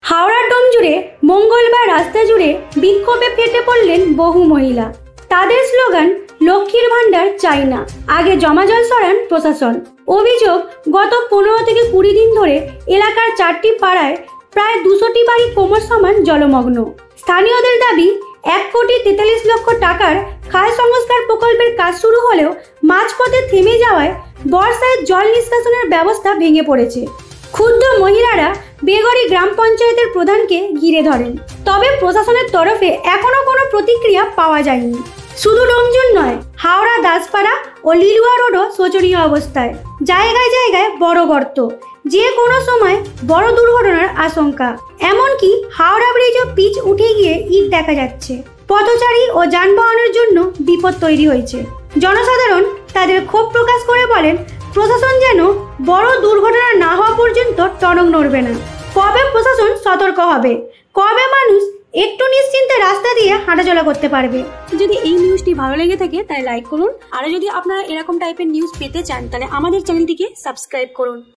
হাওড়ার ডোম জুড়ে মঙ্গলবার রাস্তা জুড়ে বিক্ষোভে ফেটে পড়লেন বহু মহিলা। তাদের স্লোগান, লক্ষ্মীর ভান্ডার চাই না, আগে জমাজল সরান প্রশাসন। অভিযোগ, গত 15 থেকে 20 দিন ধরে এলাকার 4টি পাড়ায় প্রায় 200টি বাড়ি কোমর সমান জলমগ্ন। স্থানীয়দের দাবি, 1,43,00,000 টাকার খাল সংস্কার প্রকল্পের কাজ শুরু হলেও মাঝপথে থেমে যাওয়ায় বর্ষায় জল নিষ্কাশনের ব্যবস্থা ভেঙে পড়েছে। ক্ষুব্ধ মহিলারা বেগড়ি গ্রাম পঞ্চায়েতের প্রধানকে ঘিরে ধরেন, তবে প্রশাসনের তরফে এখনো কোনো প্রতিক্রিয়া পাওয়া যায়নি। শুধু ডোমজুর নয়, হাওড়া দাসপাড়া ও লিলুয়া রোডও শোচনীয় অবস্থায়। জায়গায় জায়গায় বড় গর্ত, যে কোনো সময় বড় দুর্ঘটনার আশঙ্কা। এমনকি হাওড়া ব্রিজও পিচ উঠে গিয়ে ইট দেখা যাচ্ছে। পথচারী ও যানবাহনের জন্য বিপদ তৈরি হয়েছে। জনসাধারণ তাদের ক্ষোভ প্রকাশ করে বলেন, প্রশাসন যেন বড় দুর্ঘটনা না হওয়া পর্যন্ত টনক নড়বে না। কবে প্রশাসন সতর্ক হবে? কবে মানুষ একটু নিশ্চিন্তে রাস্তা দিয়ে হাঁটাচলা করতে পারবে? যদি এই নিউজটি ভালো লেগে থাকে তাহলে লাইক করুন, আর যদি আপনারা এরকম টাইপের নিউজ পেতে চান তাহলে আমাদের চ্যানেলটিকে সাবস্ক্রাইব করুন।